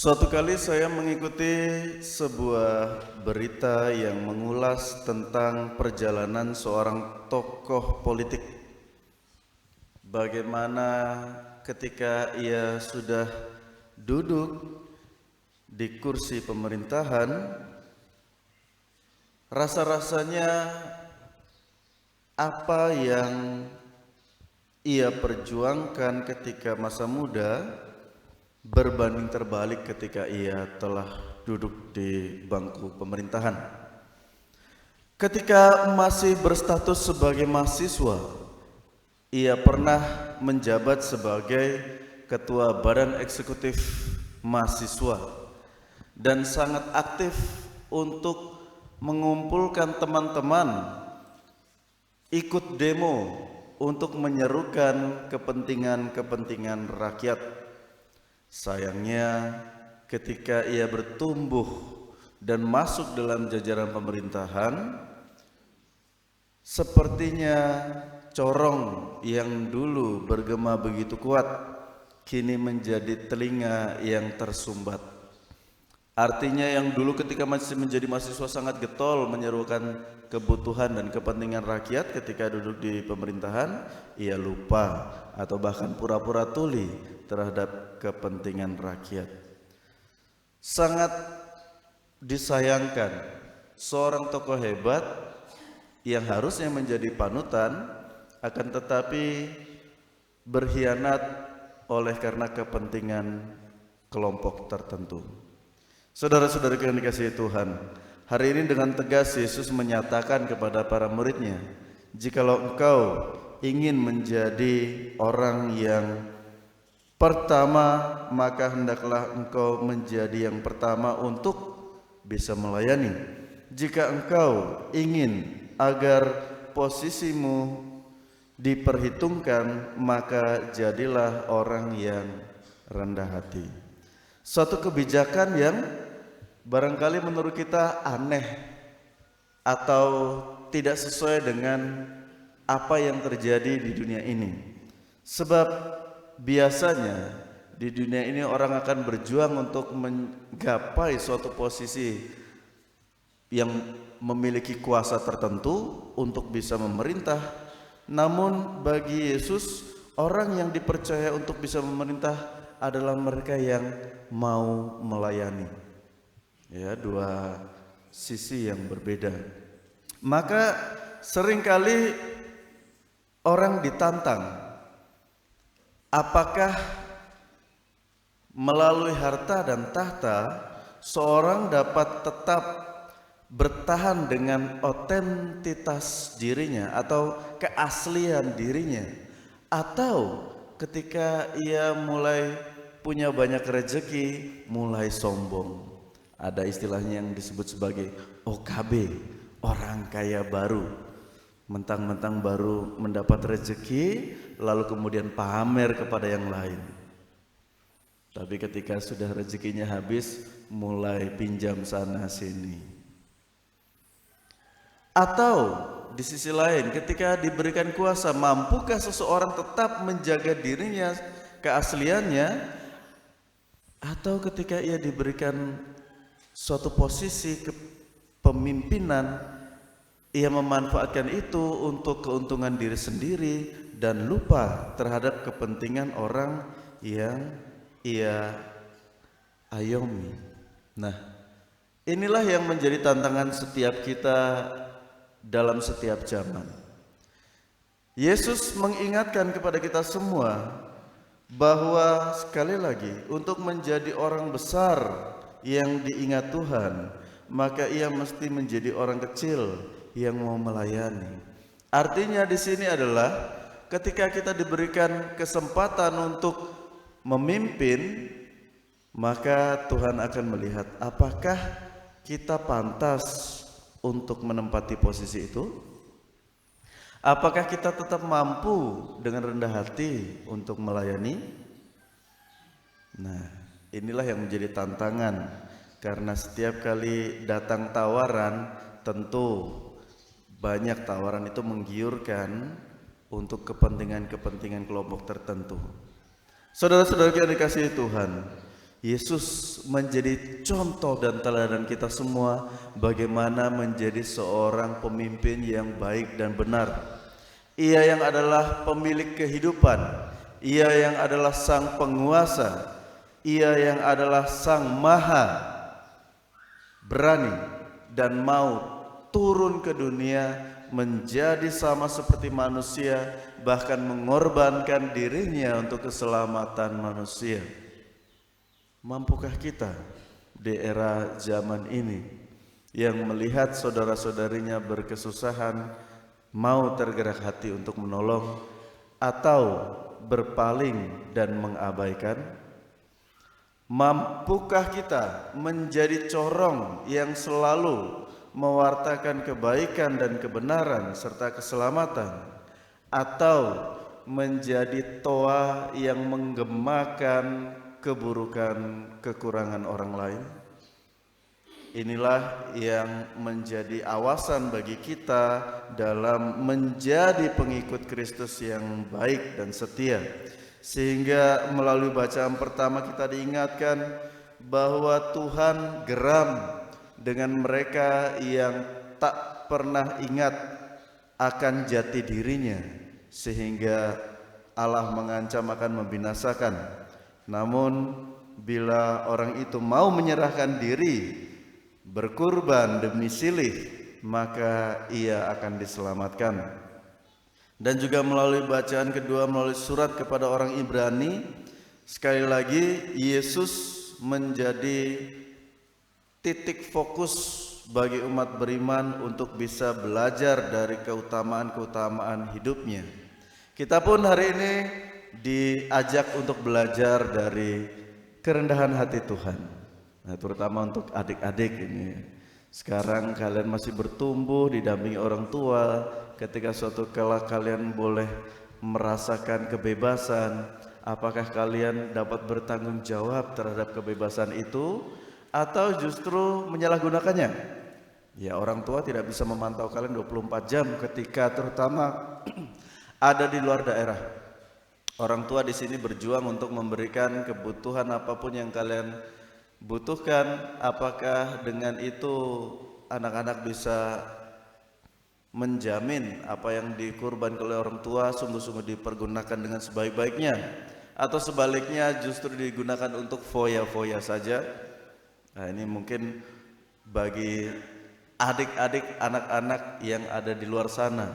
Suatu kali saya mengikuti sebuah berita yang mengulas tentang perjalanan seorang tokoh politik. Bagaimana ketika ia sudah duduk di kursi pemerintahan, rasa-rasanya apa yang ia perjuangkan ketika masa muda berbanding terbalik ketika ia telah duduk di bangku pemerintahan. Ketika masih berstatus sebagai mahasiswa, ia pernah menjabat sebagai ketua Badan Eksekutif Mahasiswa dan sangat aktif untuk mengumpulkan teman-teman ikut demo untuk menyerukan kepentingan rakyat. Sayangnya ketika ia bertumbuh dan masuk dalam jajaran pemerintahan, sepertinya corong yang dulu bergema begitu kuat kini menjadi telinga yang tersumbat. Artinya yang dulu ketika masih menjadi mahasiswa sangat getol menyerukan kebutuhan dan kepentingan rakyat, ketika duduk di pemerintahan ia lupa atau bahkan pura-pura tuli terhadap kepentingan rakyat. Sangat disayangkan seorang tokoh hebat yang harusnya menjadi panutan akan tetapi berkhianat oleh karena kepentingan kelompok tertentu. Saudara-saudara yang dikasihi Tuhan, hari ini dengan tegas Yesus menyatakan kepada para muridnya, jikalau engkau ingin menjadi orang yang pertama, maka hendaklah engkau menjadi yang pertama untuk bisa melayani. Jika engkau ingin agar posisimu diperhitungkan, maka jadilah orang yang rendah hati. Suatu kebijakan yang barangkali menurut kita aneh atau tidak sesuai dengan apa yang terjadi di dunia ini. Sebab biasanya di dunia ini orang akan berjuang untuk menggapai suatu posisi yang memiliki kuasa tertentu untuk bisa memerintah. Namun bagi Yesus, orang yang dipercaya untuk bisa memerintah adalah mereka yang mau melayani. Ya, dua sisi yang berbeda. Maka seringkali orang ditantang, apakah melalui harta dan tahta seorang dapat tetap bertahan dengan otentitas dirinya atau keaslian dirinya, atau ketika ia mulai punya banyak rezeki mulai sombong. Ada istilahnya yang disebut sebagai OKB, orang kaya baru. Mentang-mentang baru mendapat rezeki lalu kemudian pamer kepada yang lain. Tapi ketika sudah rezekinya habis mulai pinjam sana sini. Atau di sisi lain, ketika diberikan kuasa, mampukah seseorang tetap menjaga dirinya, keasliannya? Atau ketika ia diberikan suatu posisi kepemimpinan, ia memanfaatkan itu untuk keuntungan diri sendiri dan lupa terhadap kepentingan orang yang ia ayomi. Nah, inilah yang menjadi tantangan setiap kita dalam setiap zaman. Yesus mengingatkan kepada kita semua bahwa sekali lagi untuk menjadi orang besar yang diingat Tuhan, maka ia mesti menjadi orang kecil yang mau melayani. Artinya di sini adalah ketika kita diberikan kesempatan untuk memimpin, maka Tuhan akan melihat apakah kita pantas untuk menempati posisi itu? Apakah kita tetap mampu dengan rendah hati untuk melayani? Nah, inilah yang menjadi tantangan, karena setiap kali datang tawaran, tentu banyak tawaran itu menggiurkan untuk kepentingan-kepentingan kelompok tertentu. Saudara-saudara yang dikasihi Tuhan, Yesus menjadi contoh dan teladan kita semua bagaimana menjadi seorang pemimpin yang baik dan benar. Ia yang adalah pemilik kehidupan, Ia yang adalah sang penguasa, Ia yang adalah sang maha berani dan mau turun ke dunia menjadi sama seperti manusia, bahkan mengorbankan dirinya untuk keselamatan manusia. Mampukah kita di era zaman ini yang melihat saudara-saudarinya berkesusahan mau tergerak hati untuk menolong atau berpaling dan mengabaikan? Mampukah kita menjadi corong yang selalu mewartakan kebaikan dan kebenaran serta keselamatan, atau menjadi toa yang menggemakan keburukan kekurangan orang lain? Inilah yang menjadi awasan bagi kita dalam menjadi pengikut Kristus yang baik dan setia. Sehingga melalui bacaan pertama kita diingatkan bahwa Tuhan geram dengan mereka yang tak pernah ingat akan jati dirinya, sehingga Allah mengancam akan membinasakan. Namun bila orang itu mau menyerahkan diri berkurban demi silih, maka ia akan diselamatkan. Dan juga melalui bacaan kedua melalui surat kepada orang Ibrani, sekali lagi Yesus menjadi titik fokus bagi umat beriman untuk bisa belajar dari keutamaan-keutamaan hidupnya. Kita pun hari ini diajak untuk belajar dari kerendahan hati Tuhan. Nah, terutama untuk adik-adik ini. Sekarang kalian masih bertumbuh didampingi orang tua. Ketika suatu kala kalian boleh merasakan kebebasan, apakah kalian dapat bertanggung jawab terhadap kebebasan itu? Atau justru menyalahgunakannya? Ya, orang tua tidak bisa memantau kalian 24 jam ketika terutama ada di luar daerah. Orang tua di sini berjuang untuk memberikan kebutuhan apapun yang kalian butuhkan. Apakah dengan itu anak-anak bisa menjamin apa yang dikurbankan oleh orang tua sungguh-sungguh dipergunakan dengan sebaik-baiknya? Atau sebaliknya justru digunakan untuk foya-foya saja? Nah, ini mungkin bagi adik-adik, anak-anak yang ada di luar sana,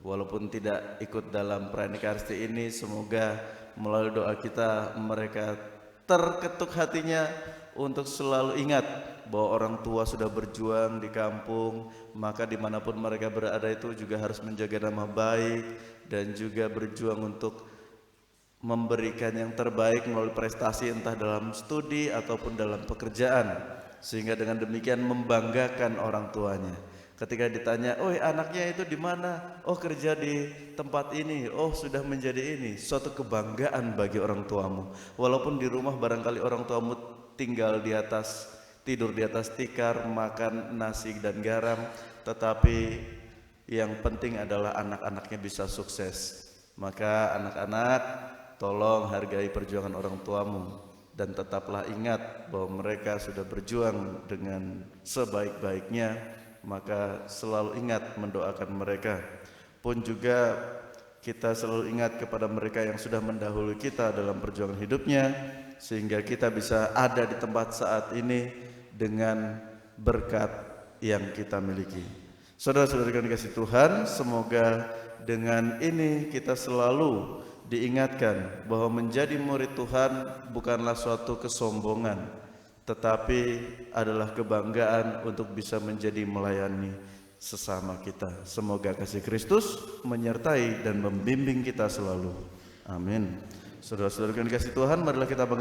walaupun tidak ikut dalam perayaan Ekaristi ini, semoga melalui doa kita mereka terketuk hatinya untuk selalu ingat bahwa orang tua sudah berjuang di kampung, maka dimanapun mereka berada itu juga harus menjaga nama baik dan juga berjuang untuk memberikan yang terbaik melalui prestasi entah dalam studi ataupun dalam pekerjaan, sehingga dengan demikian membanggakan orang tuanya. Ketika ditanya, "Oh, anaknya itu di mana?" "Oh, kerja di tempat ini." "Oh, sudah menjadi ini." Suatu kebanggaan bagi orang tuamu. Walaupun di rumah barangkali orang tuamu tinggal di atas, tidur di atas tikar, makan nasi dan garam, tetapi yang penting adalah anak-anaknya bisa sukses. Maka anak-anak, tolong hargai perjuangan orang tuamu dan tetaplah ingat bahwa mereka sudah berjuang dengan sebaik-baiknya, maka selalu ingat mendoakan mereka. Pun juga kita selalu ingat kepada mereka yang sudah mendahului kita dalam perjuangan hidupnya, sehingga kita bisa ada di tempat saat ini dengan berkat yang kita miliki. Saudara-saudara yang dikasihi Tuhan, semoga dengan ini kita selalu diingatkan bahwa menjadi murid Tuhan bukanlah suatu kesombongan, tetapi adalah kebanggaan untuk bisa menjadi melayani sesama kita. Semoga kasih Kristus menyertai dan membimbing kita selalu. Amin. Saudara-saudara yang dikasihi Tuhan, marilah kita